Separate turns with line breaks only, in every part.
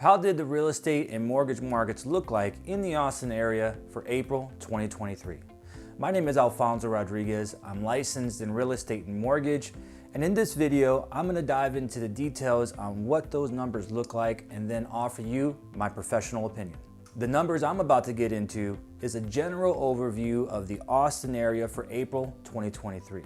How did the real estate and mortgage markets look like in the Austin area for April 2023? My name is Alfonso Rodriguez. I'm licensed in real estate and mortgage. And in this video, I'm gonna dive into the details on what those numbers look like and then offer you my professional opinion. The numbers I'm about to get into is a general overview of the Austin area for April 2023.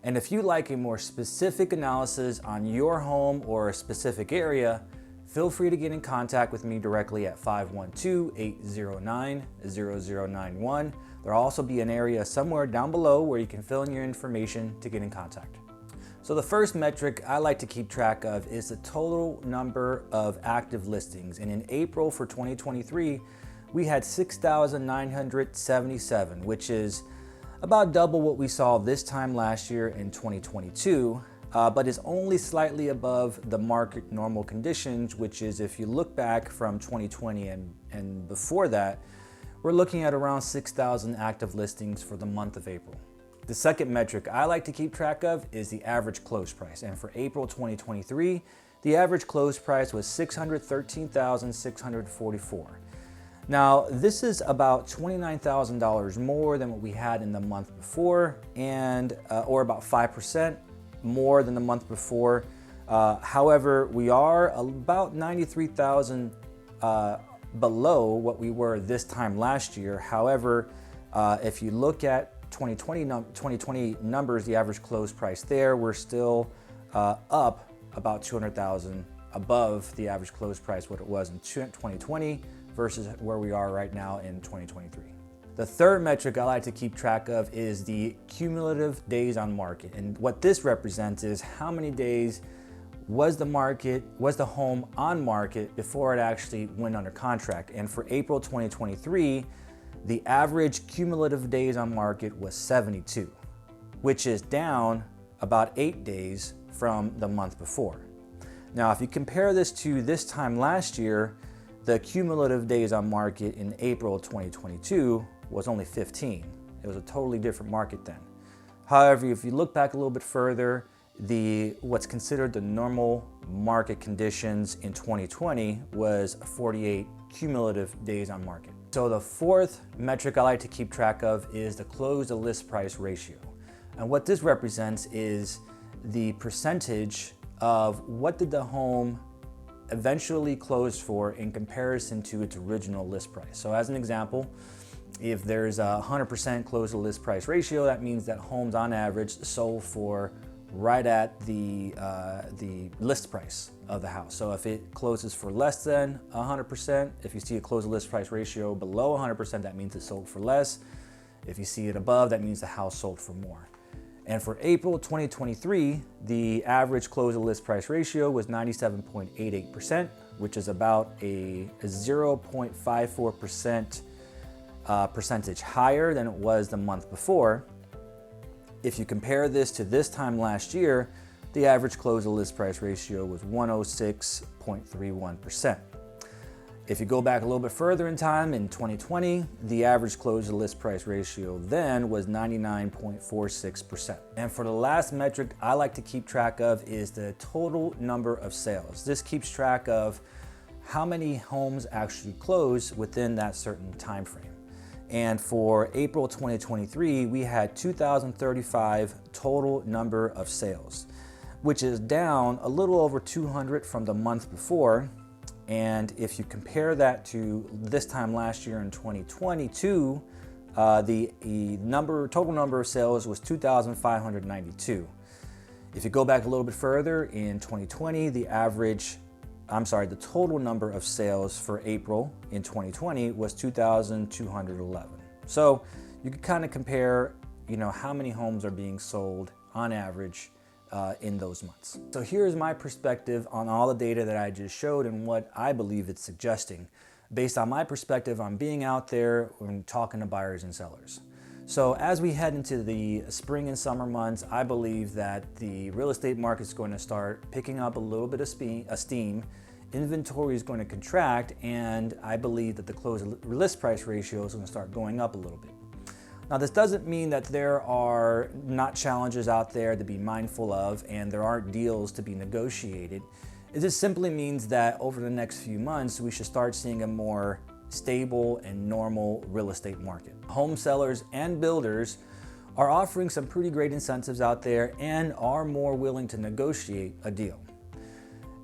And if you'd like a more specific analysis on your home or a specific area, feel free to get in contact with me directly at 512-809-0091. There'll also be an area somewhere down below where you can fill in your information to get in contact. So the first metric I like to keep track of is the total number of active listings. And in April for 2023, we had 6,977, which is about double what we saw this time last year in 2022, but is only slightly above the market normal conditions, which is, if you look back from 2020 and before that, we're looking at around 6,000 active listings for the month of April. The second metric I like to keep track of is the average close price. And for April 2023, the average close price was $613,644. Now, this is about $29,000 more than what we had in the month before, and or about 5% more than the month before. However, we are about 93,000 below what we were this time last year. However, if you look at 2020 numbers, the average close price there, we're still up about 200,000 above the average close price, what it was in 2020 versus where we are right now in 2023. The third metric I like to keep track of is the cumulative days on market. And what this represents is how many days was the home on market before it actually went under contract. And for April 2023, the average cumulative days on market was 72, which is down about 8 days from the month before. Now, if you compare this to this time last year, the cumulative days on market in April 2022 was only 15. It was a totally different market then. However, if you look back a little bit further, what's considered the normal market conditions in 2020 was 48 cumulative days on market. So the fourth metric I like to keep track of is the close to list price ratio. And what this represents is the percentage of what did the home eventually close for in comparison to its original list price. So as an example, if there's a 100% close to list price ratio, that means that homes on average sold for right at the list price of the house. So if it closes for less than 100%, if you see a close to list price ratio below 100%, that means it sold for less. If you see it above, that means the house sold for more. And for April 2023, the average close to list price ratio was 97.88%, which is about a 0.54% percentage higher than it was the month before. If you compare this to this time last year, the average close to list price ratio was 106.31%. If you go back a little bit further in time, in 2020, the average close to list price ratio then was 99.46%. And for the last metric I like to keep track of is the total number of sales. This keeps track of how many homes actually close within that certain time frame. And for April 2023, we had 2,035 total number of sales, which is down a little over 200 from the month before. And if you compare that to this time last year in 2022, the total number of sales was 2,592. If you go back a little bit further, in 2020, the total number of sales for April in 2020 was 2,211. So you can kind of compare, how many homes are being sold on average in those months. So here's my perspective on all the data that I just showed and what I believe it's suggesting based on my perspective on being out there and talking to buyers and sellers. So as we head into the spring and summer months, I believe that the real estate market is going to start picking up a little bit of steam. Inventory is going to contract, and I believe that the close to list price ratio is going to start going up a little bit. Now, this doesn't mean that there are not challenges out there to be mindful of and there aren't deals to be negotiated. It just simply means that over the next few months, we should start seeing a more stable and normal real estate market. Home sellers and builders are offering some pretty great incentives out there and are more willing to negotiate a deal.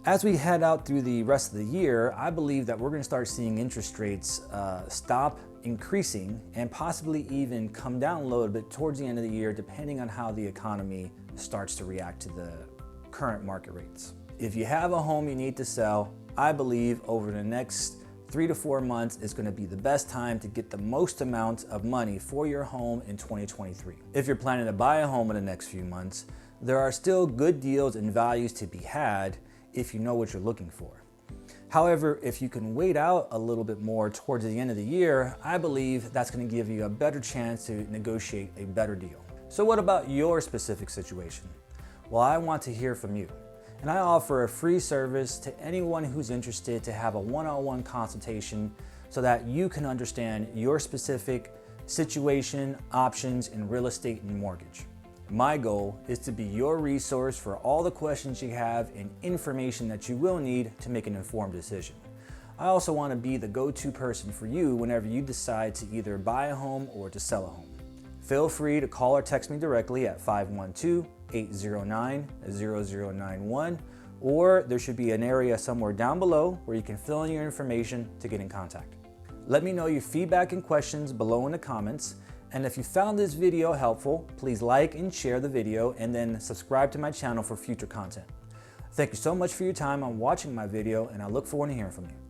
As we head out through the rest of the year, I believe that we're going to start seeing interest rates stop increasing and possibly even come down a little bit towards the end of the year, depending on how the economy starts to react to the current market rates. If you have a home you need to sell, I believe over the next 3 to 4 months is going to be the best time to get the most amount of money for your home in 2023. If you're planning to buy a home in the next few months, there are still good deals and values to be had if you know what you're looking for. However, if you can wait out a little bit more towards the end of the year, I believe that's going to give you a better chance to negotiate a better deal. So what about your specific situation? Well, I want to hear from you. And I offer a free service to anyone who's interested to have a one-on-one consultation so that you can understand your specific situation, options in real estate and mortgage. My goal is to be your resource for all the questions you have and information that you will need to make an informed decision. I also want to be the go-to person for you whenever you decide to either buy a home or to sell a home. Feel free to call or text me directly at 512-809-0091, or there should be an area somewhere down below where you can fill in your information to get in contact. Let me know your feedback and questions below in the comments. And if you found this video helpful, please like and share the video and then subscribe to my channel for future content. Thank you so much for your time on watching my video, and I look forward to hearing from you.